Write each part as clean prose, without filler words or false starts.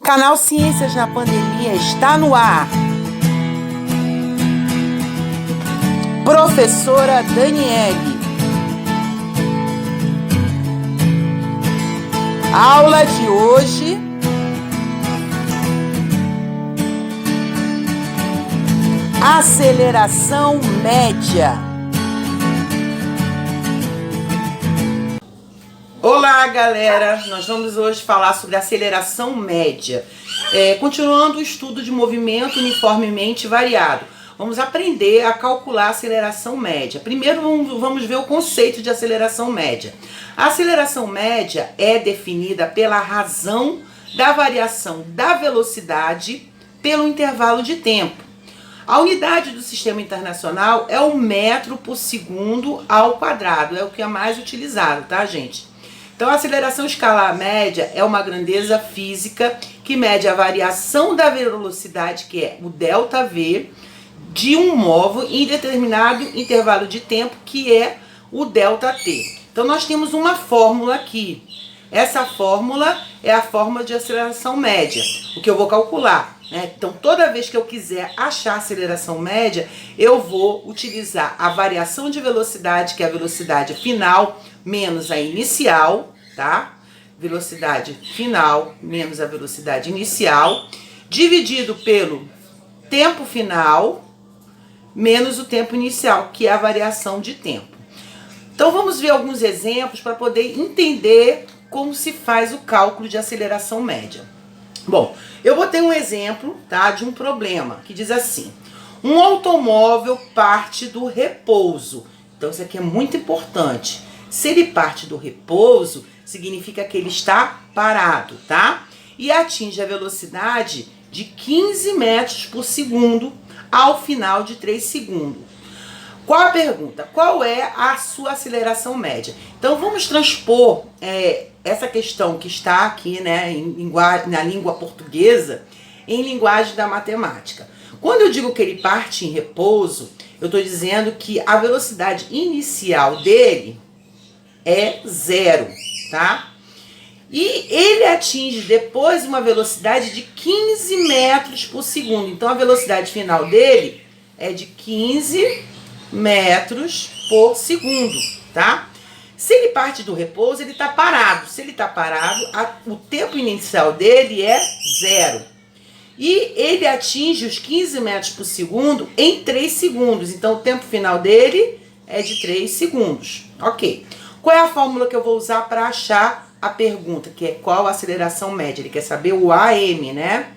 Canal Ciências na Pandemia está no ar. Professora Daniele. Aula de hoje: aceleração média. Olá, galera! Nós vamos hoje falar sobre aceleração média. Continuando o estudo de movimento uniformemente variado. Vamos aprender a calcular a aceleração média. Primeiro vamos ver o conceito de aceleração média. A aceleração média é definida pela razão da variação da velocidade pelo intervalo de tempo. A unidade do sistema internacional é o metro por segundo ao quadrado, é o que é mais utilizado, tá, gente? Então, a aceleração escalar média é uma grandeza física que mede a variação da velocidade, que é o ΔV, de um móvel em determinado intervalo de tempo, que é o ΔT. Então, nós temos uma fórmula aqui. Essa fórmula é a fórmula de aceleração média, o que eu vou calcular, né? Então, toda vez que eu quiser achar a aceleração média, eu vou utilizar a variação de velocidade, que é a velocidade final, menos a inicial, tá? Velocidade final menos a velocidade inicial, dividido pelo tempo final menos o tempo inicial, que é a variação de tempo. Então, vamos ver alguns exemplos para poder entender como se faz o cálculo de aceleração média. Bom, eu botei um exemplo, tá, de um problema que diz assim: um automóvel parte do repouso. Então, isso aqui é muito importante. Se ele parte do repouso, significa que ele está parado, tá? E atinge a velocidade de 15 metros por segundo ao final de 3 segundos. Qual a pergunta? Qual é a sua aceleração média? Então, vamos transpor essa questão que está aqui, né, na língua portuguesa, em linguagem da matemática. Quando eu digo que ele parte em repouso, eu estou dizendo que a velocidade inicial dele é 0, tá? E ele atinge depois uma velocidade de 15 metros por segundo. Então, a velocidade final dele é de 15 metros por segundo, tá? Se ele parte do repouso, ele está parado. Se ele está parado, o tempo inicial dele é 0. E ele atinge os 15 metros por segundo em 3 segundos. Então, o tempo final dele é de 3 segundos. Ok. Qual é a fórmula que eu vou usar para achar a pergunta, que é qual a aceleração média? Ele quer saber o AM, né?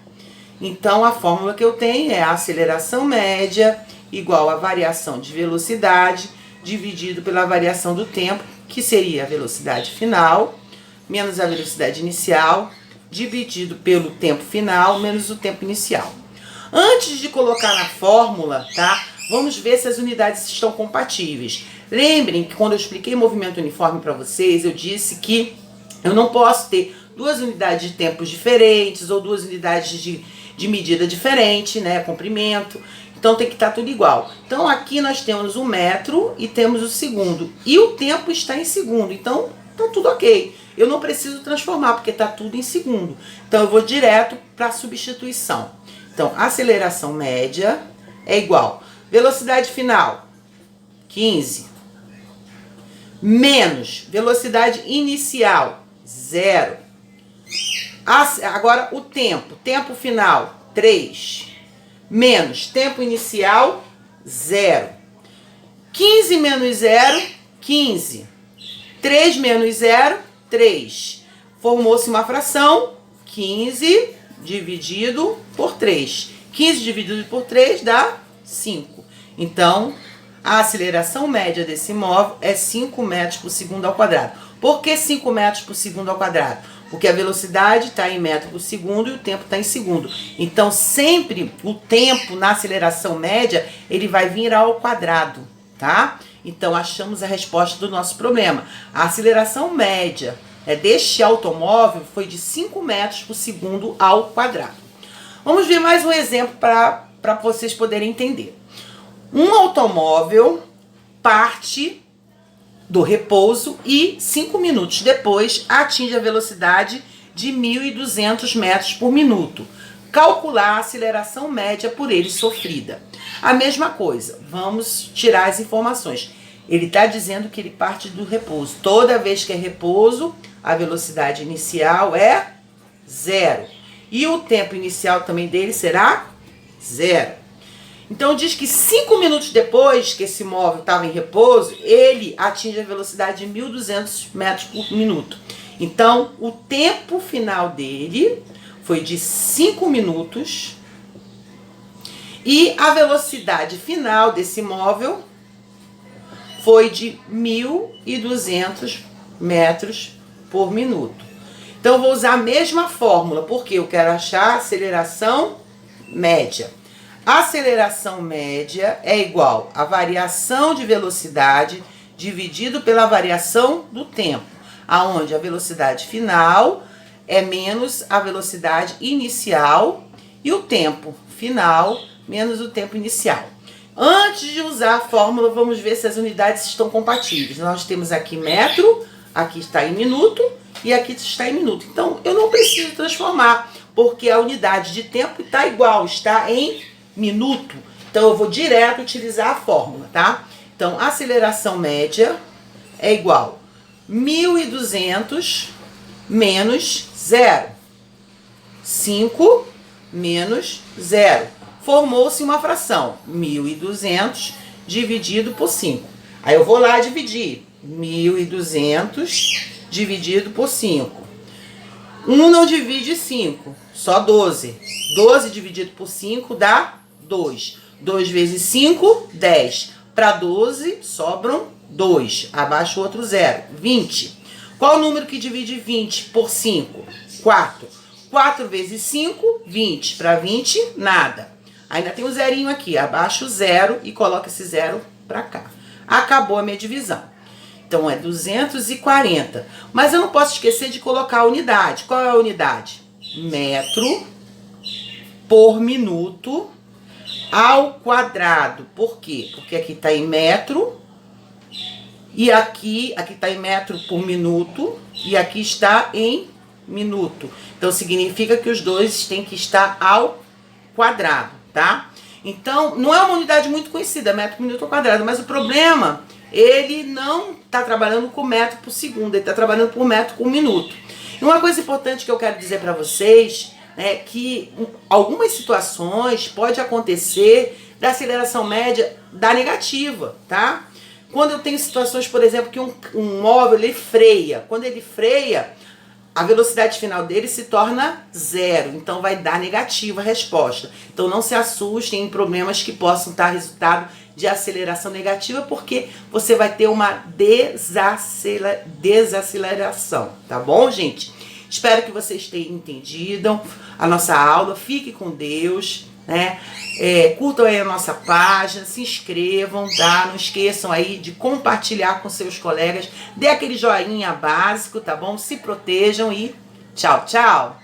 Então, a fórmula que eu tenho é a aceleração média igual a variação de velocidade dividido pela variação do tempo, que seria a velocidade final menos a velocidade inicial dividido pelo tempo final menos o tempo inicial. Antes de colocar na fórmula, tá? Vamos ver se as unidades estão compatíveis. Lembrem que quando eu expliquei movimento uniforme para vocês, eu disse que eu não posso ter duas unidades de tempos diferentes ou duas unidades de medida diferente, né? Comprimento. Então tem que estar tudo igual. Então aqui nós temos o metro e temos o segundo. E o tempo está em segundo. Então tá tudo ok. Eu não preciso transformar porque está tudo em segundo. Então eu vou direto para a substituição. Então aceleração média é igual velocidade final 15 menos velocidade inicial 0. Agora o tempo final 3 menos tempo inicial 0. 15 menos 0, 15. 3 menos 0, 3. Formou-se uma fração, 15 dividido por 3. 15 dividido por 3 dá 5. Então, a aceleração média desse móvel é 5 metros por segundo ao quadrado. Por que 5 metros por segundo ao quadrado? Porque a velocidade está em metro por segundo e o tempo está em segundo. Então, sempre o tempo na aceleração média, ele vai vir ao quadrado, tá? Então, achamos a resposta do nosso problema. A aceleração média deste automóvel foi de 5 metros por segundo ao quadrado. Vamos ver mais um exemplo para vocês poderem entender. Um automóvel parte do repouso e 5 minutos depois atinge a velocidade de 1.200 metros por minuto. Calcular a aceleração média por ele sofrida. A mesma coisa, vamos tirar as informações. Ele está dizendo que ele parte do repouso. Toda vez que é repouso, a velocidade inicial é 0. E o tempo inicial também dele será 0. Então diz que 5 minutos depois que esse móvel estava em repouso, ele atinge a velocidade de 1.200 metros por minuto. Então o tempo final dele foi de 5 minutos e a velocidade final desse móvel foi de 1.200 metros por minuto. Então eu vou usar a mesma fórmula, porque eu quero achar a aceleração média. A aceleração média é igual a variação de velocidade dividido pela variação do tempo, aonde a velocidade final é menos a velocidade inicial e o tempo final menos o tempo inicial. Antes de usar a fórmula, vamos ver se as unidades estão compatíveis. Nós temos aqui metro, aqui está em minuto e aqui está em minuto. Então, eu não preciso transformar, porque a unidade de tempo está igual, está em minuto. Então, eu vou direto utilizar a fórmula, tá? Então, a aceleração média é igual 1.200 menos 0. 5 menos 0. Formou-se uma fração, 1.200 dividido por 5. Aí eu vou lá dividir, 1.200 dividido por 5. 1 não divide 5, só 12. 12 dividido por 5 dá 2. 2 vezes 5, 10. Para 12, sobram 2. Abaixo o outro 0, 20. Qual o número que divide 20 por 5? 4. 4 vezes 5, 20. Para 20, nada. Ainda tem um zerinho aqui, abaixo o 0 e coloca esse 0 para cá. Acabou a minha divisão. Então é 240. Mas eu não posso esquecer de colocar a unidade. Qual é a unidade? Metro por minuto ao quadrado. Por quê? Porque aqui está em metro e aqui está em metro por minuto e aqui está em minuto. Então significa que os dois têm que estar ao quadrado, tá? Então não é uma unidade muito conhecida, metro por minuto ao quadrado, mas o problema, ele não está trabalhando com metro por segundo, ele está trabalhando por metro por minuto. E uma coisa importante que eu quero dizer para vocês é que algumas situações pode acontecer da aceleração média dar negativa, tá? Quando eu tenho situações, por exemplo, que um móvel ele freia. Quando ele freia, a velocidade final dele se torna 0. Então vai dar negativa a resposta. Então não se assustem em problemas que possam dar resultado de aceleração negativa, porque você vai ter uma desaceleração, tá bom, gente? Espero que vocês tenham entendido a nossa aula. Fique com Deus, né? Curtam aí a nossa página, se inscrevam, tá? Não esqueçam aí de compartilhar com seus colegas. Dê aquele joinha básico, tá bom? Se protejam e tchau, tchau!